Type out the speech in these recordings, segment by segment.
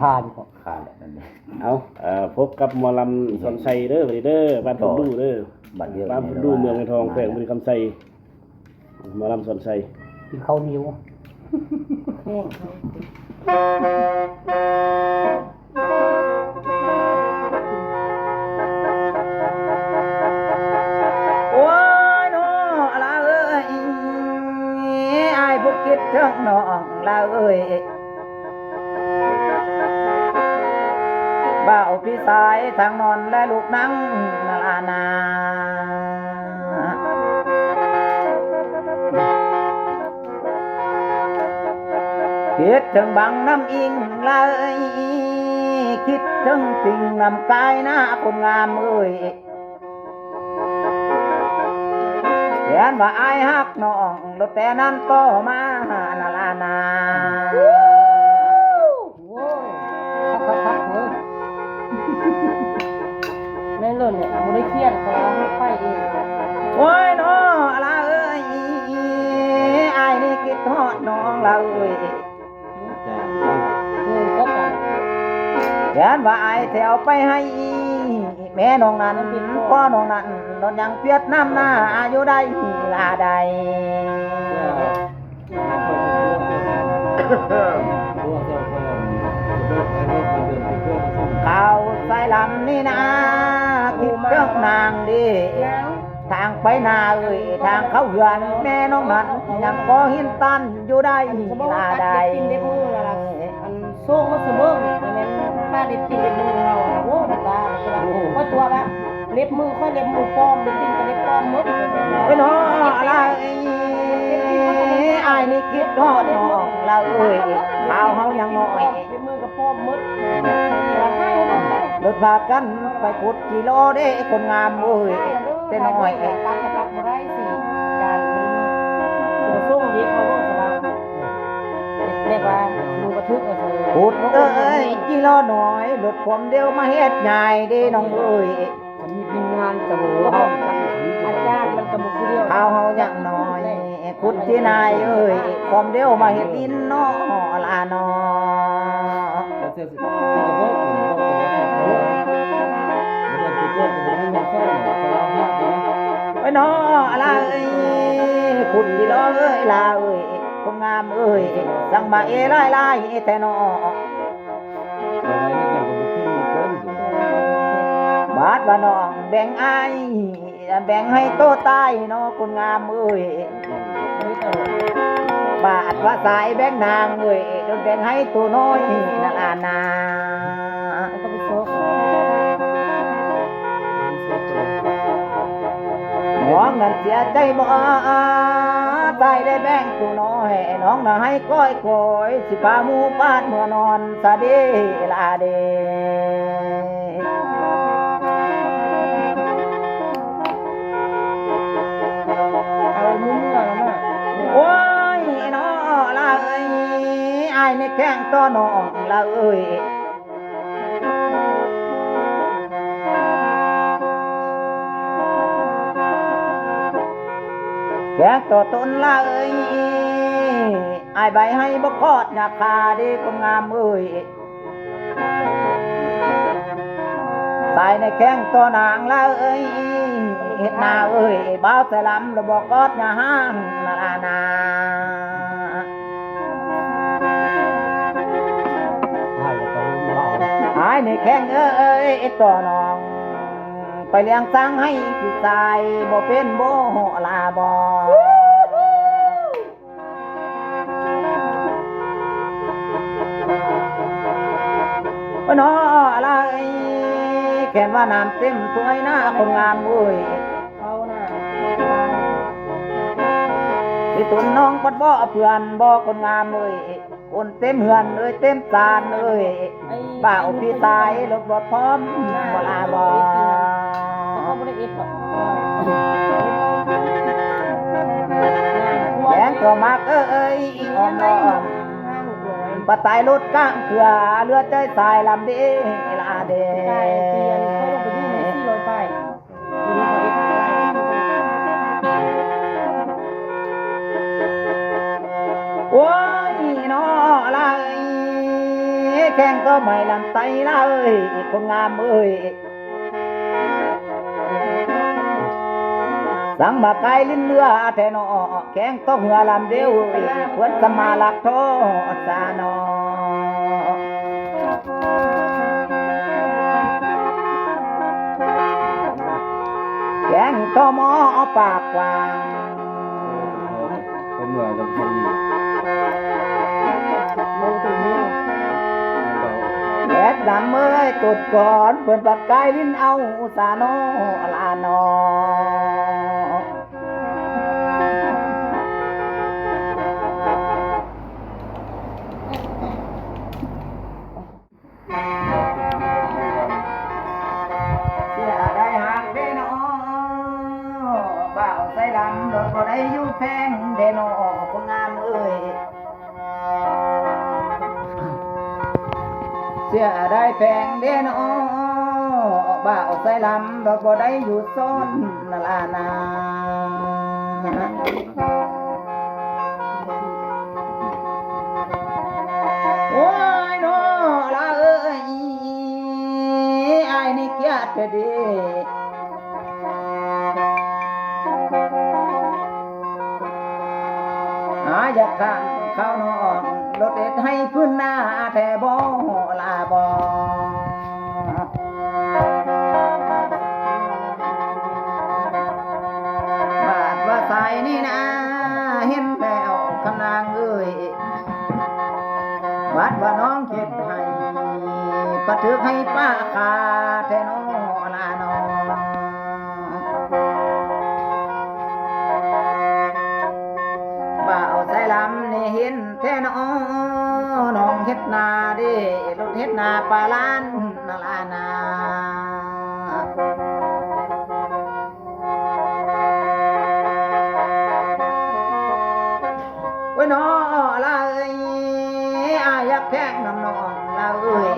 ทานก็ขาดนั่นเองเอาพบกับหมอลำสอนไซเด้อไปเด้อบ้านพุ่นดูเด้อบัดเดียวบ้านพุ่นดูเมืองไผ่ทองแขวงบุรีคำไซหมอลำสอนไซกินข้าวเหนียวโอ้ยน้องลาเอ้ยไอ้พวกคิดถึงน้องลาเอ้ยบ่าวพี่สายทางนอนและลูกนั่งลานาคิดถึงบังน้ำอิงเลยคิดถึงติ่งน้ำกายหน้าคนงามเอ้ยแค่ว่าไอ้ฮักน้องรถแต่นั้นต่อมานาลานาคักเลยไม่หล่นเนี่ยไม่ได้เครียดเพราะว่าไปเองโอ้ยน้องอะไรเอ้ยไอ้นี่คิดทอดน้องเราเอ้ยก็ไปแค่ว่าไอ้แถวไปให้แม่น้องนั้นพ่อน้องนั้นนอนยังเปียดน้ำหน้าอายุได้ลาใดข่าวสายลำนี่นะคิดเรื่องนางดีทางไปนาเอ้ยทางเขาเหือนแม่น้องนั้นยังก็หินตันอยู่ได้ลาใดอันโซ่ก็เสมอเนี่ยป้าเด็ดตินเด็ดมือเราโอ้ตาก็ตัวละเล็บมือค่อยเล็บมือป้อมเด็ดตินกับเล็บป้อมมดไปน้องอะไรไอ้นี่คิดทอดน้องเราเอ้ยข่าวเฮายังน้อยเล็บมือกับป้อมมดรถพากันไปขุดกิโลเด้คนงามเอ้ยแต่น้อยตักมาได้สิจานมันส่งเย็บเขาก็สบายเรียกว่ามือกระทึกขุดเอ้ยกิโลน้อยรถผมเดียวมาเฮ็ดใหญ่เด้น้องเอ้ยมีทีมงานจะบอกว่าอาจารย์มันกระมุกเดียวข่าวเฮายังน้อยขุดที่นายเอ้ยผมเดียวมาเฮ็ดดินน้อลาน้อไปน้ออะไรขุดที่ล้อเอ้ยลาเอ้ยคงงามเอ้ยสั่งมาไล่แต่น้อบาดว่าน้องแบ่งไอ้แบ่งให้โตตายน้อคนงามเอ้ยบาดว่าสายแบ่งนางเอ้ยโดนแบ่งให้ตัวน้อยนั่นนาน้องนั่นเสียใจบ่ตายได้แบ่งตัวน้อยน้องน่ะให้ก้อยสิพาหมู่บ้านเมื่อนอนสะเดลาเดเอามือแล้วนะโอ้ยน้อละเอ้ยไอ้นี่แข้งตัวน้องละเอ้ยแกตัวตนละเอ้ยไอ้ใบให้บกอดหน้าคาดีคนงามเอ้ยใส่ในแข้งตัวนางละเอ้ยเห็ดนาเอ้ยบ้าวใส่ลำแล้วบอกกอดหน้าห้างนาไอ้ในแข้งเอ้ยตัวน้องไปเลี้ยงสังให้พี่ชายบ่เป็นบ่ลาบ่ว่าน้ออะไรแค่ว่าน้ำเต็มถ้วยหน้าคนงามเอ้ยเอาหน้าที่ตุนน้องปัดบ่เพื่อนบ่คนงามเอ้ยคนเต็มเหือนเอ้ยเต็มจานเอ้ยบ่าวพี่ชายรถบ่พร้อมบ่ลาบ่แกงตัวมากเอ้ยออมน้องปะตายรถก้างเขือเลือดใจสายลำดีลาเดโอ้ยน้ออะไร แข้งก็ไม่ลำไตละเอ้ยคนงามเอ้ยสังมาไกลลิ้นเรือแทนอแข้งต้องเหือลำเดียวเอ้ยควรสมาลักโทสานอแข้งก็หมอปากกว้าง ผมว่าจะทำ แดดดำเมื่อยตุดก่อนเปิ่นปัดกายลิ้นเอาสาโนลานอเสียได้หักเดนอบ่าวใส่ลำรถบ่ได้อยู่แพงเดนอคนงามเอ้ยเสียได้แพงเดนอบ่าวใส่ลำรถบ่ได้อยู่ซ้อนนาลานาโอ้ยโนลาเอ้ยไอ้นี่เกียดเดีอยากข้างเข้านอนรถเอ็ดให้พื้นหน้าแท่บ่ลาบ่บาดว่าใส่นี่นะเห็นแล้วคำนางเอ้ยบาดว่าน้องคิดให้ปะทึกให้ป้าขาแท่นอลานอบ่าวใส่ลำนี่เห็นแท่นอน้องเฮ็ดนาเด้รถเฮ็ดนาปลาล้านนาลานาโอ้ยน้อลาเอ้ยอาอยากแข้งน้ำน้องลาเอ้ย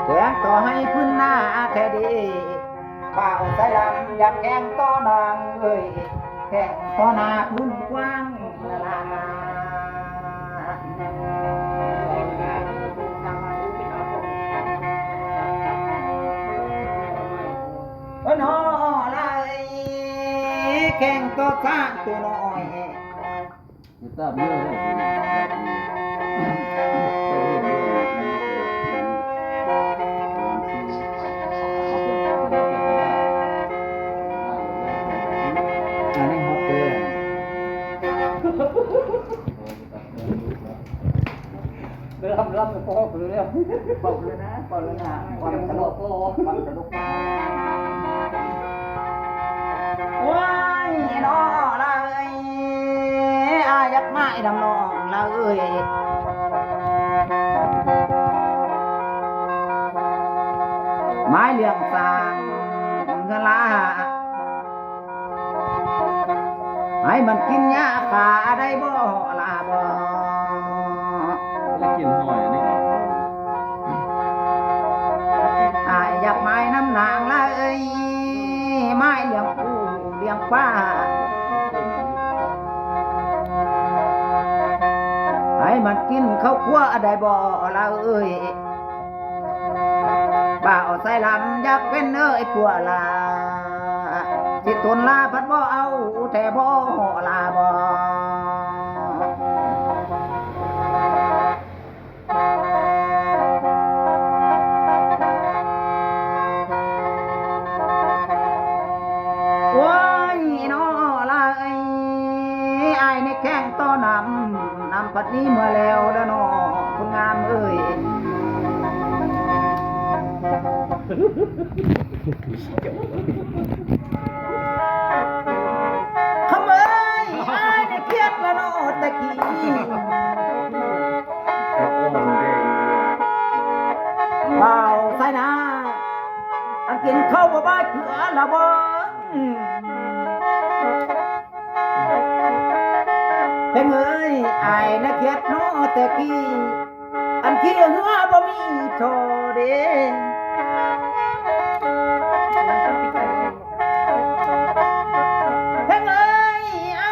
แข้งต่อให้พื้นหน้าแค่ดีบ่าวใส่ลำอยากแข้งต่อนางเอ้ยแข้งต่อหน้าพื้นกว้างนาลานาโอ้ยน้อลาเอ้ยแข้งต่อข้างตัวน้อย ตามเยอะเลย อันนี้ฮอตเกิน รับไปพ่อไปเลย เป่าเลยนะเป่าเลยนะความตลกความตลกว้ายน้อละเอ้ยอายักไม้ดำน้องละเอ้ยไม้เลี้ยงสร้างเงินละให้มันกินหญ้าขาได้บ่ลาบ่ แล้วกินหอยนี่ อยากไม้น้ำนางละเอ้ยไม้เลี้ยงปูเลี้ยงปลาให้มันกินข้าวคั่วได้บ่ละเอ้ยบ่าวใส่ลำอยากเป็นเอ้ยปัวลาสิตุนลาพัดบ่เอาแต่บ่ลาบ่ว้ายน้อละเอ้ยไอ้ในแข้งต้อนำปัดนี้เมื่อแล้วแล้วน้อคุณงามเอ้ยขโมยไอ้ในเครียดแล้วน้อตะกี้เบาใส่นาอันกินข้าวบ่บ้าเถื่อละบ่เพ่งเอ้ยไอ้ในเครียดน้อตะกี้อันขี้หัวบ่มีโทเด้เพ่งเอ้ยไ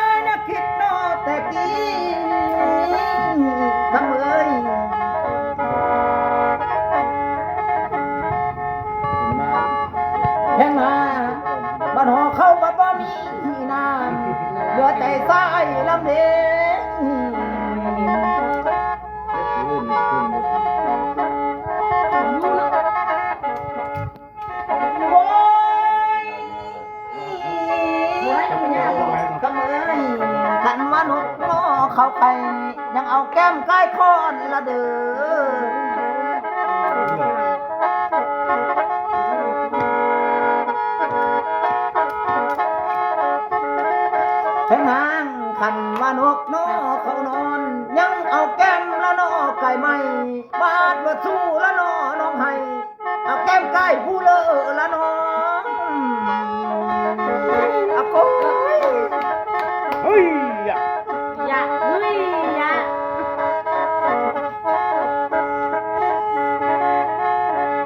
เหลือใจซ้ายลำเดีโอ้ยกำเอ้ยขันมนุษย์ง้อเข้าไปยังเอาแก้มใกล้คอนละเด้อนางขันมานกนอเขานอนยังเอาแก้มละนอไก่ไม่บาดว่าสู้ละนอน้องให้เอาแก้มไก่ผู้เลอละนองอะโก้ย เฮ้ยอะ อย่าเฮ้ยอย่า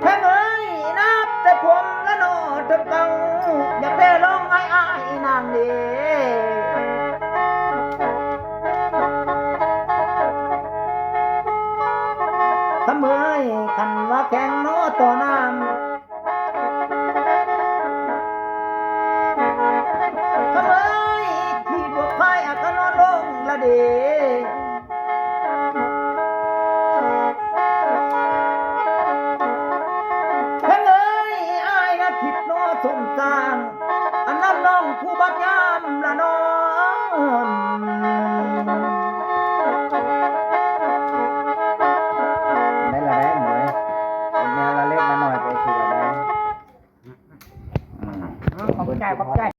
แค่เอ้ยนับแต่ผมละนอถึงกังอยากได้ร้องไอ้นางเด้ทำเอ้ยขันว่าแข่งโนต่อน้ำทำเอ้ยที่บวกไพ่อาก็นอนลงละเดแข่งเอ้ยอายนะคิดโนสงสารอันน้ำน้องผู้บัดย